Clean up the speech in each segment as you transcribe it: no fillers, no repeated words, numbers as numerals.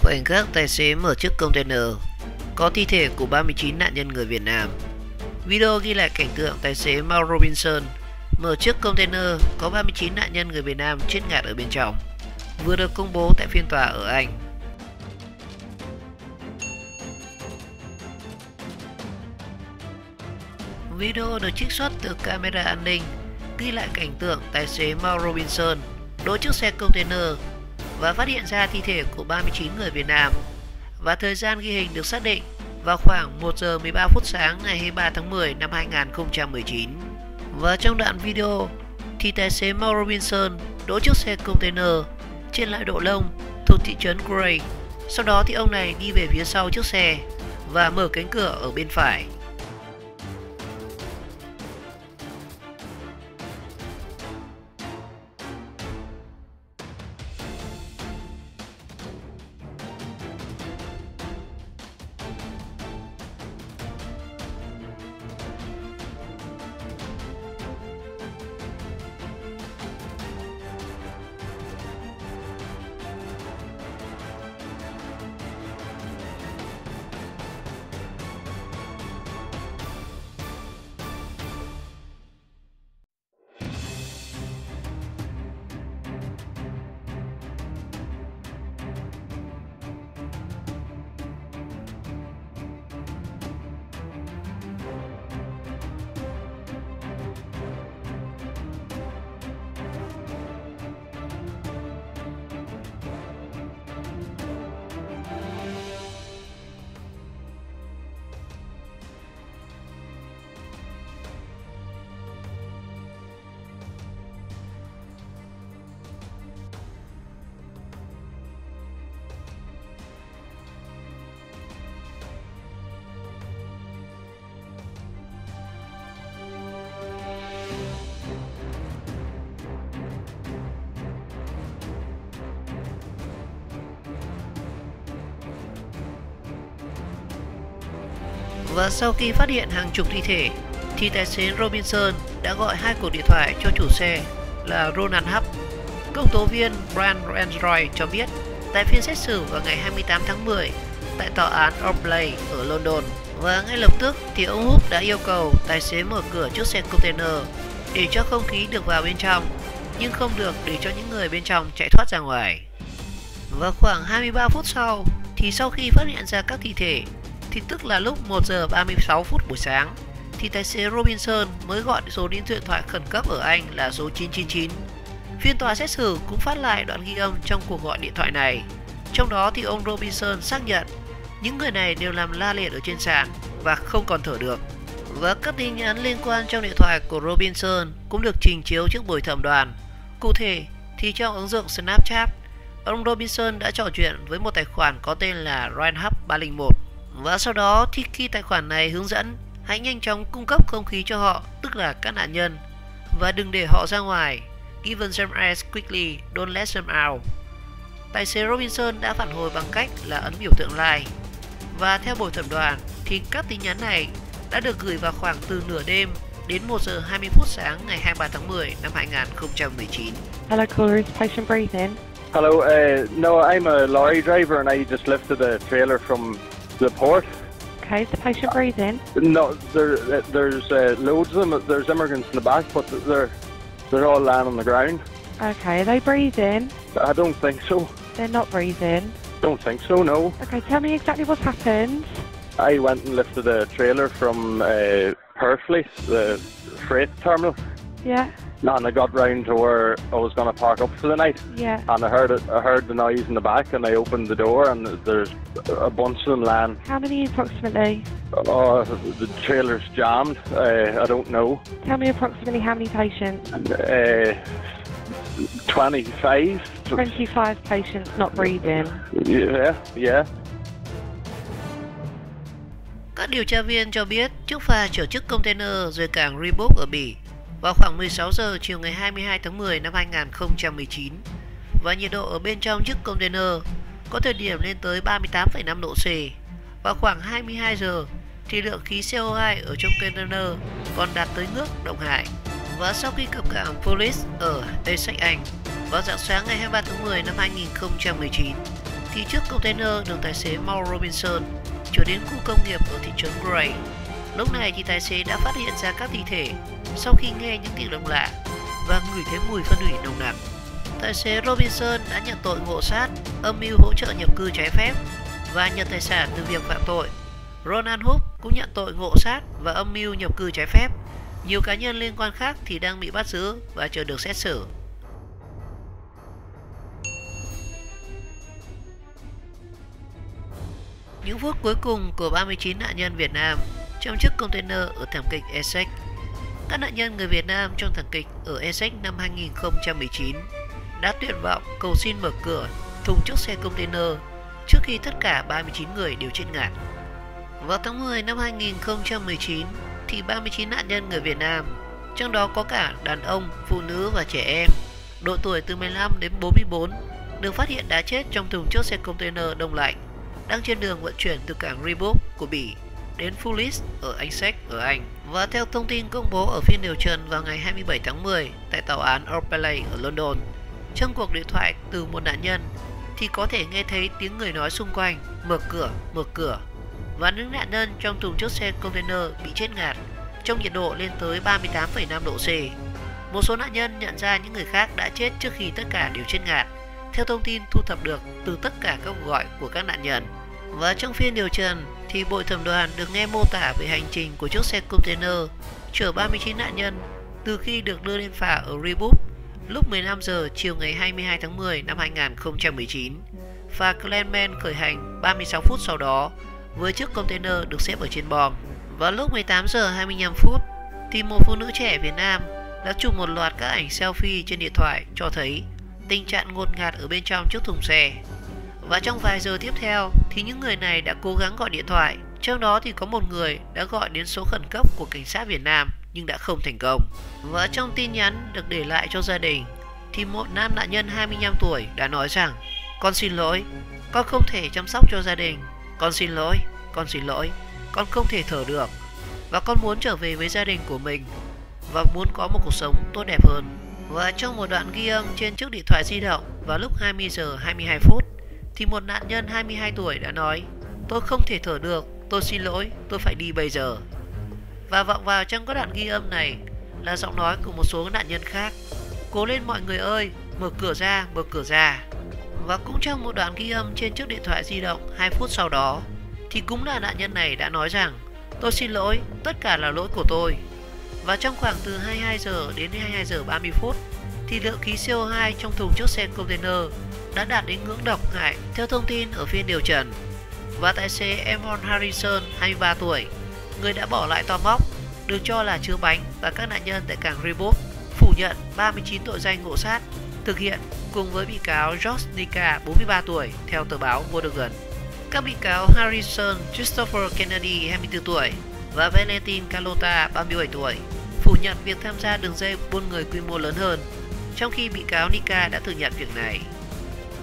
Khoảnh khắc tài xế mở chiếc container, có thi thể của 39 nạn nhân người Việt Nam. Video ghi lại cảnh tượng tài xế Mark Robinson mở chiếc container có 39 nạn nhân người Việt Nam chết ngạt ở bên trong, vừa được công bố tại phiên tòa ở Anh. Video được trích xuất từ camera an ninh ghi lại cảnh tượng tài xế Mark Robinson đỗ chiếc xe container và phát hiện ra thi thể của 39 người Việt Nam, và thời gian ghi hình được xác định vào khoảng 1 giờ 13 phút sáng ngày 23 tháng 10 năm 2019. Và trong đoạn video thì tài xế Mark Robinson đỗ chiếc xe container trên lại độ lông thuộc thị trấn Gray. Sau đó thì ông này đi về phía sau chiếc xe và mở cánh cửa ở bên phải. Và sau khi phát hiện hàng chục thi thể thì tài xế Robinson đã gọi 2 cuộc điện thoại cho chủ xe là Ronan Hubb. Công tố viên Brian Randroy cho biết tại phiên xét xử vào ngày 28 tháng 10 tại tòa án Orbley ở London, và ngay lập tức thì ông Hubb đã yêu cầu tài xế mở cửa chiếc xe container để cho không khí được vào bên trong, nhưng không được để cho những người bên trong chạy thoát ra ngoài. Và khoảng 23 phút sau thì sau khi phát hiện ra các thi thể, thì tức là lúc 1 giờ 36 phút buổi sáng, thì tài xế Robinson mới gọi số điện thoại khẩn cấp ở Anh là số 999. Phiên tòa xét xử cũng phát lại đoạn ghi âm trong cuộc gọi điện thoại này. Trong đó thì ông Robinson xác nhận những người này đều nằm la liệt ở trên sàn và không còn thở được. Và các tin nhắn liên quan trong điện thoại của Robinson cũng được trình chiếu trước buổi thẩm đoàn. Cụ thể thì trong ứng dụng Snapchat, ông Robinson đã trò chuyện với một tài khoản có tên là Ryan Hubb 301. Và sau đó thì khi tài khoản này hướng dẫn hãy nhanh chóng cung cấp không khí cho họ, tức là các nạn nhân, và đừng để họ ra ngoài. Give them air quickly, don't let them out. Tài xế Robinson đã phản hồi bằng cách là ấn biểu tượng like. Và theo buổi thẩm đoàn thì các tin nhắn này đã được gửi vào khoảng từ nửa đêm đến 1 giờ 20 phút sáng ngày 23 tháng 10 năm 2019. Hello caller, is patient breathing? Hello, no, I'm a lorry driver and I just lifted a trailer from the port. Okay, is the patient breathing? No, there's loads of them. There's immigrants in the back, but they're all lying on the ground. Okay, are they breathing? I don't think so. They're not breathing. Don't think so, no. Okay, tell me exactly what's happened. I went and lifted a trailer from Purfleet, the freight terminal. Yeah. And I got round to where I was going to park up for the night. Yeah. And I heard the noise in the back, and I opened the door, and there's a bunch of them lying. How many approximately? Oh, the trailer's jammed. I don't know. Tell me approximately how many patients? 25. 25 patients not breathing. Yeah. Các điều tra viên cho biết chiếc phà chở chiếc container rời cảng Reebok ở Bỉ vào khoảng 16 giờ chiều ngày 22 tháng 10 năm 2019, và nhiệt độ ở bên trong chiếc container có thời điểm lên tới 38,5 độ C. Vào khoảng 22 giờ thì lượng khí CO2 ở trong container còn đạt tới ngưỡng độc hại. Và sau khi cập cảng Police ở Essex, Anh vào rạng sáng ngày 23 tháng 10 năm 2019, thì chiếc container được tài xế Mal Robinson chở đến khu công nghiệp ở thị trấn Gray. Lúc này thì tài xế đã phát hiện ra các thi thể sau khi nghe những tiếng động lạ và ngửi thấy mùi phân hủy nồng nặc. Tài xế Robinson đã nhận tội ngộ sát, âm mưu hỗ trợ nhập cư trái phép và nhận tài sản từ việc phạm tội. Ronan Hook cũng nhận tội ngộ sát và âm mưu nhập cư trái phép. Nhiều cá nhân liên quan khác thì đang bị bắt giữ và chờ được xét xử. Những phút cuối cùng của 39 nạn nhân Việt Nam trong chiếc container ở thảm kịch Essex. Các nạn nhân người Việt Nam trong thảm kịch ở Essex năm 2019 đã tuyệt vọng cầu xin mở cửa thùng chiếc xe container trước khi tất cả 39 người đều chết ngạt. Vào tháng 10 năm 2019 thì 39 nạn nhân người Việt Nam, trong đó có cả đàn ông, phụ nữ và trẻ em, độ tuổi từ 15 đến 44, được phát hiện đã chết trong thùng chiếc xe container đông lạnh đang trên đường vận chuyển từ cảng Rebook của Bỉ đến Fullis ở Essex ở Anh. Và theo thông tin công bố ở phiên điều trần vào ngày 27 tháng 10 tại tòa án Orpeley ở London, trong cuộc điện thoại từ một nạn nhân thì có thể nghe thấy tiếng người nói xung quanh mở cửa, và những nạn nhân trong thùng chiếc xe container bị chết ngạt trong nhiệt độ lên tới 38,5 độ C. Một số nạn nhân nhận ra những người khác đã chết trước khi tất cả đều chết ngạt, theo thông tin thu thập được từ tất cả các cuộc gọi của các nạn nhân. Và trong phiên điều trần thì bồi thẩm đoàn được nghe mô tả về hành trình của chiếc xe container chở 39 nạn nhân từ khi được đưa lên phà ở Rebook lúc 15 giờ chiều ngày 22 tháng 10 năm 2019. Phà Clenman khởi hành 36 phút sau đó với chiếc container được xếp ở trên bom. Vào lúc 18 giờ 25 phút thì một phụ nữ trẻ Việt Nam đã chụp một loạt các ảnh selfie trên điện thoại cho thấy tình trạng ngột ngạt ở bên trong chiếc thùng xe. Và trong vài giờ tiếp theo thì những người này đã cố gắng gọi điện thoại, trong đó thì có một người đã gọi đến số khẩn cấp của cảnh sát Việt Nam nhưng đã không thành công. Và trong tin nhắn được để lại cho gia đình thì một nam nạn nhân 25 tuổi đã nói rằng: "Con xin lỗi, con không thể chăm sóc cho gia đình. Con xin lỗi, con không thể thở được. Và con muốn trở về với gia đình của mình và muốn có một cuộc sống tốt đẹp hơn." Và trong một đoạn ghi âm trên chiếc điện thoại di động vào lúc 20 giờ 22 phút thì một nạn nhân 22 tuổi đã nói: "Tôi không thể thở được, tôi xin lỗi, tôi phải đi bây giờ." Và vọng vào trong các đoạn ghi âm này là giọng nói của một số nạn nhân khác: "Cố lên mọi người ơi, mở cửa ra." Và cũng trong một đoạn ghi âm trên chiếc điện thoại di động 2 phút sau đó thì cũng là nạn nhân này đã nói rằng: "Tôi xin lỗi, tất cả là lỗi của tôi." Và trong khoảng từ 22 giờ đến 22 giờ 30 phút thì lượng khí CO2 trong thùng chiếc xe container đã đạt đến ngưỡng độc hại theo thông tin ở phiên điều trần. Và tài xế Emon Harrison, 23 tuổi, người đã bỏ lại toa móc được cho là chứa bánh và các nạn nhân tại cảng Rebook, phủ nhận 39 tội danh ngộ sát thực hiện cùng với bị cáo George Nika, 43 tuổi, theo tờ báo Vertigan. Các bị cáo Harrison, Christopher Kennedy, 24 tuổi và Valentin Carlota, 37 tuổi, phủ nhận việc tham gia đường dây buôn người quy mô lớn hơn, trong khi bị cáo Nika đã thừa nhận việc này.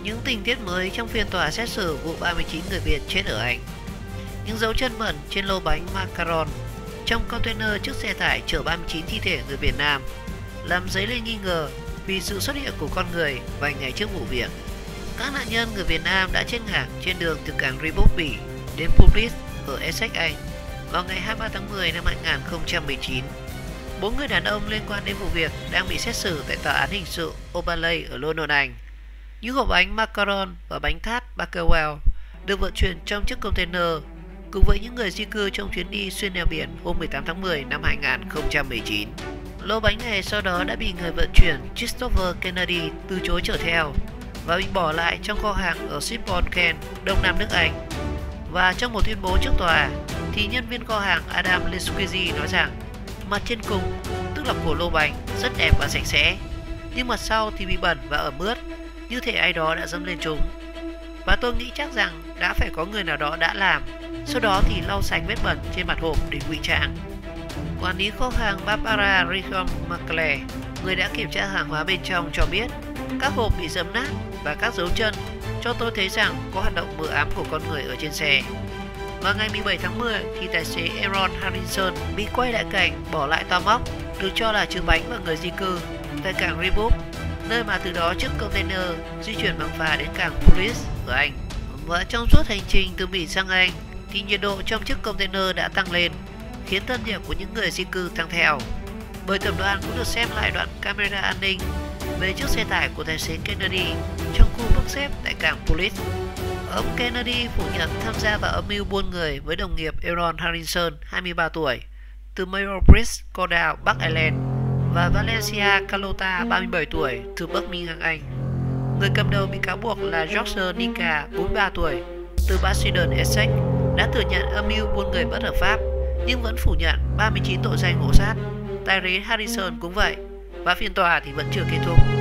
Những tình tiết mới trong phiên tòa xét xử vụ 39 người Việt chết ở Anh. Những dấu chân bẩn trên lô bánh macaron trong container chiếc xe tải chở 39 thi thể người Việt Nam làm dấy lên nghi ngờ vì sự xuất hiện của con người vài ngày trước vụ việc. Các nạn nhân người Việt Nam đã chết ngạt trên đường từ cảng Rebook Bỉ đến Publis ở Essex, Anh vào ngày 23 tháng 10 năm 2019. 4 người đàn ông liên quan đến vụ việc đang bị xét xử tại tòa án hình sự Orpeley ở London, Anh. Những hộp bánh macaron và bánh thát Bakewell được vận chuyển trong chiếc container cùng với những người di cư trong chuyến đi xuyên eo biển hôm 18 tháng 10 năm 2019. Lô bánh này sau đó đã bị người vận chuyển Christopher Kennedy từ chối chở theo và bị bỏ lại trong kho hàng ở Shipbourne, Kent, Đông Nam nước Anh. Và trong một tuyên bố trước tòa thì nhân viên kho hàng Adam Lesquizzi nói rằng mặt trên cùng, tức là của lô bánh, rất đẹp và sạch sẽ, nhưng mặt sau thì bị bẩn và ẩm ướt, như thể ai đó đã dẫm lên chúng. Và tôi nghĩ chắc rằng đã phải có người nào đó đã làm, sau đó thì lau sạch vết bẩn trên mặt hộp để ngụy trang. Quản lý kho hàng Barbara Richard McClare, người đã kiểm tra hàng hóa bên trong, cho biết các hộp bị dẫm nát và các dấu chân cho tôi thấy rằng có hoạt động mờ ám của con người ở trên xe. Vào ngày 17 tháng 10 thì tài xế Aaron Harrison bị quay lại cảnh bỏ lại toa móc được cho là chứa bánh và người di cư tại cảng Rebook, nơi mà từ đó chiếc container di chuyển bằng phà đến cảng Fullis ở Anh. Và trong suốt hành trình từ Bỉ sang Anh thì nhiệt độ trong chiếc container đã tăng lên, khiến thân nhiệt của những người di cư tăng theo. Bởi tập đoàn cũng được xem lại đoạn camera an ninh về chiếc xe tải của tài xế Kennedy trong khu bốc xếp tại cảng Pulitz. Ông Kennedy phủ nhận tham gia vào âm mưu buôn người với đồng nghiệp Aaron Harrison, 23 tuổi, từ Mayor Bridge, Cordell, Bắc Ireland, và Valencia Carlota, 37 tuổi, từ Birmingham, Anh. Người cầm đầu bị cáo buộc là George Nika, 43 tuổi, từ Basildon, Essex, đã thừa nhận âm mưu buôn người bất hợp pháp, nhưng vẫn phủ nhận 39 tội danh ngộ sát. Tài xế Harrison cũng vậy, và phiên tòa thì vẫn chưa kết thúc.